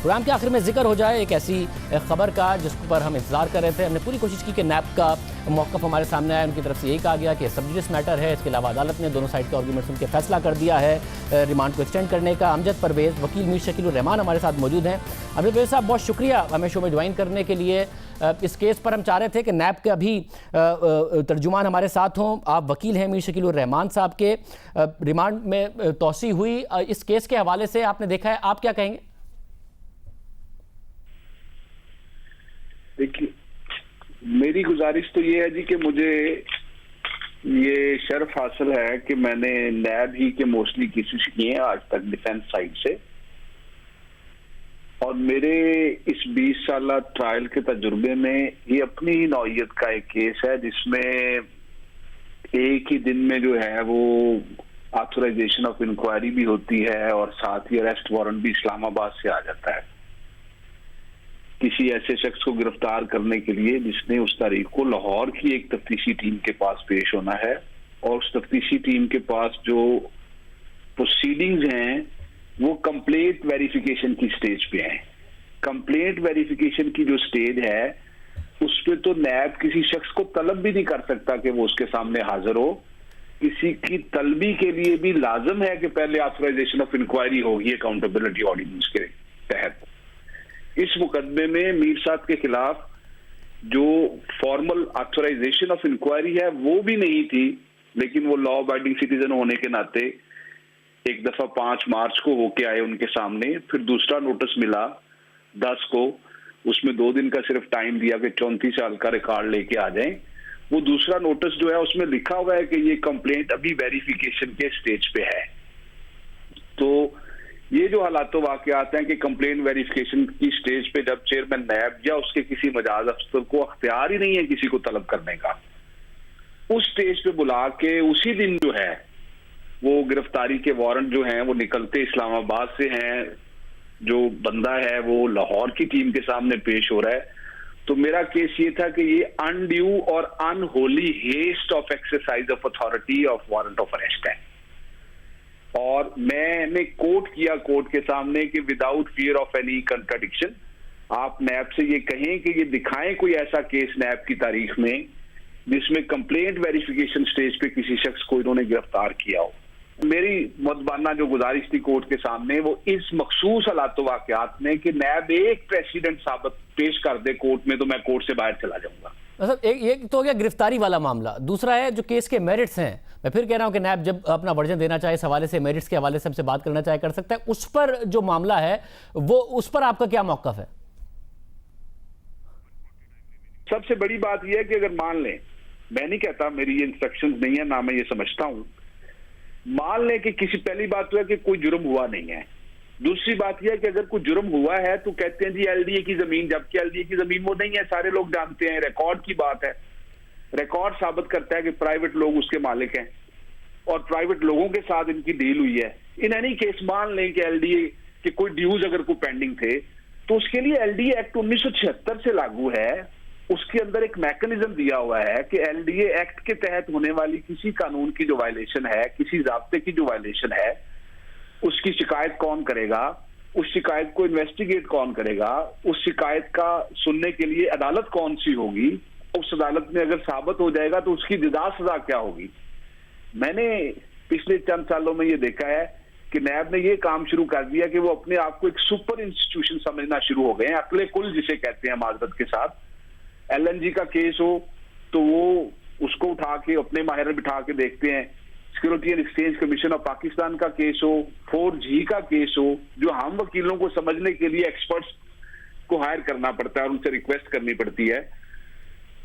Programme کے آخر میں ذکر ہو جائے ایک ایسی خبر کا جس پر ہم انتظار کر رہے تھے. ہم نے پوری کوشش کی کہ نیب کا موقف ہمارے سامنے آیا. ان کی طرف سے یہی کہا گیا کہ سب جوڈیس میٹر ہے. اس کے علاوہ عدالت نے دونوں سائڈ کے آرگومنٹس ان کے فیصلہ کر دیا ہے ریمانڈ کو ایکسٹینڈ کرنے کا. امجد پرویز وکیل میر شکیل الرحمان ہمارے ساتھ موجود ہیں. امجد پرویز صاحب بہت شکریہ ہمیں شو میں جوائن کرنے کے لیے. اس کیس پر ہم چاہ رہے تھے کہ نیب کے ابھی ترجمان ہمارے ساتھ ہوں. آپ وکیل ہیں میر شکیل الرحمان صاحب کے. ریمانڈ میں توسیع ہوئی اس کیس کے حوالے سے آپ نے دیکھا ہے, آپ کیا کہیں گے؟ دیکھیے میری گزارش تو یہ ہے جی کہ مجھے یہ شرف حاصل ہے کہ میں نے نیب ہی کے موسٹلی کیسز کیے ہیں آج تک ڈیفینس سائڈ سے, اور میرے اس 20 سالہ ٹرائل کے تجربے میں یہ اپنی ہی نوعیت کا ایک کیس ہے جس میں ایک ہی دن میں جو ہے وہ آتھورائزیشن آف انکوائری بھی ہوتی ہے اور ساتھ ہی اریسٹ وارنٹ بھی اسلام آباد سے آ جاتا ہے کسی ایسے شخص کو گرفتار کرنے کے لیے جس نے اس تاریخ کو لاہور کی ایک تفتیشی ٹیم کے پاس پیش ہونا ہے, اور اس تفتیشی ٹیم کے پاس جو پروسیڈنگز ہیں وہ کمپلیٹ ویریفیکیشن کی سٹیج پہ ہیں. کمپلیٹ ویریفیکیشن کی جو سٹیج ہے اس پہ تو نیب کسی شخص کو طلب بھی نہیں کر سکتا کہ وہ اس کے سامنے حاضر ہو. کسی کی طلبی کے لیے بھی لازم ہے کہ پہلے آتھورائزیشن آف انکوائری ہوگی اکاؤنٹیبلٹی آرڈیننس کے تحت. اس مقدمے میں میر صاحب کے خلاف جو فارمل آتھورائزیشن آف انکوائری ہے وہ بھی نہیں تھی, لیکن وہ لا ابائڈنگ سٹیزن ہونے کے ناطے ایک دفعہ 5 مارچ کو ہو کے آئے ان کے سامنے. پھر دوسرا نوٹس ملا 10 کو, اس میں 2 دن کا صرف ٹائم دیا کہ 34 سال کا ریکارڈ لے کے آ جائیں. وہ دوسرا نوٹس جو ہے اس میں لکھا ہوا ہے کہ یہ کمپلینٹ ابھی ویریفیکیشن کے سٹیج پہ ہے. تو یہ جو حالات و واقعات ہیں کہ کمپلین ویریفیکیشن کی سٹیج پہ جب چیئرمین نیب یا اس کے کسی مجاز افسر کو اختیار ہی نہیں ہے کسی کو طلب کرنے کا, اس سٹیج پہ بلا کے اسی دن جو ہے وہ گرفتاری کے وارنٹ جو ہیں وہ نکلتے اسلام آباد سے ہیں, جو بندہ ہے وہ لاہور کی ٹیم کے سامنے پیش ہو رہا ہے. تو میرا کیس یہ تھا کہ یہ انڈیو اور unholy haste of exercise of authority of warrant of arrest ہے, اور میں نے کوٹ کیا کورٹ کے سامنے کہ without fear of any contradiction آپ نیب سے یہ کہیں کہ یہ دکھائیں کوئی ایسا کیس نیب کی تاریخ میں جس میں کمپلینٹ ویریفیکیشن سٹیج پہ کسی شخص کو انہوں نے گرفتار کیا ہو. میری مدبانہ جو گزارش تھی کورٹ کے سامنے وہ اس مخصوص حالات و واقعات میں کہ نیب ایک پریسیڈنٹ ثابت پیش کر دے کورٹ میں تو میں کورٹ سے باہر چلا جاؤں گا. ایک تو ہو گیا گرفتاری والا معاملہ, دوسرا ہے جو کیس کے میرٹس ہیں. میں پھر کہہ رہا ہوں کہ نیب جب اپنا ورژن دینا چاہے اس حوالے سے میرٹس کے حوالے سے ہم سے بات کرنا چاہے کر سکتا ہے. اس پر جو معاملہ ہے وہ اس پر آپ کا کیا موقف ہے؟ سب سے بڑی بات یہ ہے کہ اگر مان لیں, میں نہیں کہتا میری یہ انسٹرکشنز نہیں ہے نہ میں یہ سمجھتا ہوں, مان لیں کہ کسی پہلی بات تو ہے کہ کوئی جرم ہوا نہیں ہے. دوسری بات یہ ہے کہ اگر کوئی جرم ہوا ہے تو کہتے ہیں جی ایل ڈی اے کی زمین, جبکہ ایل ڈی اے کی زمین وہ نہیں ہے, سارے لوگ جانتے ہیں. ریکارڈ کی بات ہے, ریکارڈ ثابت کرتا ہے کہ پرائیویٹ لوگ اس کے مالک ہیں اور پرائیویٹ لوگوں کے ساتھ ان کی ڈیل ہوئی ہے. ان اینی کیس مان لیں کہ ایل ڈی اے کے کوئی ڈیوز اگر کوئی پینڈنگ تھے تو اس کے لیے ایل ڈی اے ایکٹ 1976 سے لاگو ہے. اس کے اندر ایک میکنزم دیا ہوا ہے کہ ایل ڈی اے ایکٹ کے تحت ہونے والی کسی قانون کی جو وائلیشن ہے, کسی ضابطے کی جو وائلیشن ہے, اس کی شکایت کون کرے گا, اس شکایت کو انویسٹیگیٹ کون کرے گا, اس شکایت کا سننے کے لیے عدالت کون سی ہوگی, اس عدالت میں اگر ثابت ہو جائے گا تو اس کی جزا سزا کیا ہوگی. میں نے پچھلے چند سالوں میں یہ دیکھا ہے کہ نیب نے یہ کام شروع کر دیا کہ وہ اپنے آپ کو ایک سپر انسٹیٹیوشن سمجھنا شروع ہو گئے ہیں. عقل کل جسے کہتے ہیں معذرت کے ساتھ. ایل این جی کا کیس ہو تو وہ اس کو اٹھا کے اپنے ماہر بٹھا کے دیکھتے ہیں. Security and exchange commission of Pakistan کا کیس ہو, 4G کا کیس ہو, جو ہم وکیلوں کو سمجھنے کے لیے ایکسپرٹس کو ہائر کرنا پڑتا ہے اور ان سے ریکویسٹ کرنی پڑتی ہے,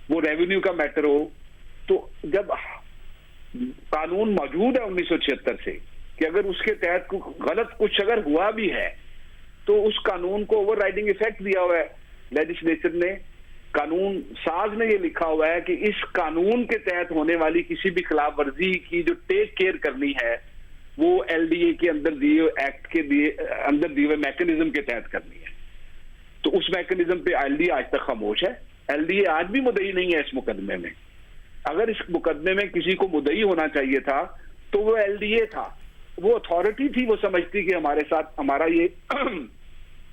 وہ ریونیو کا میٹر ہو. تو جب قانون موجود ہے 1976 سے کہ اگر اس کے تحت غلط کچھ اگر ہوا بھی ہے تو اس قانون کو اوور رائڈنگ ایفیکٹ دیا ہوا ہے لیجسلیچر نے. قانون ساز نے یہ لکھا ہوا ہے کہ اس قانون کے تحت ہونے والی کسی بھی خلاف ورزی کی جو ٹیک کیئر کرنی ہے وہ ایل ڈی اے کے اندر دیے ایکٹ کے اندر دیے ہوئے میکنزم کے تحت کرنی ہے. تو اس میکنزم پہ ایل ڈی اے آج تک خاموش ہے. ایل ڈی اے آج بھی مدعی نہیں ہے اس مقدمے میں. اگر اس مقدمے میں کسی کو مدعی ہونا چاہیے تھا تو وہ ایل ڈی اے تھا, وہ اتھارٹی تھی, وہ سمجھتی کہ ہمارے ساتھ ہمارا یہ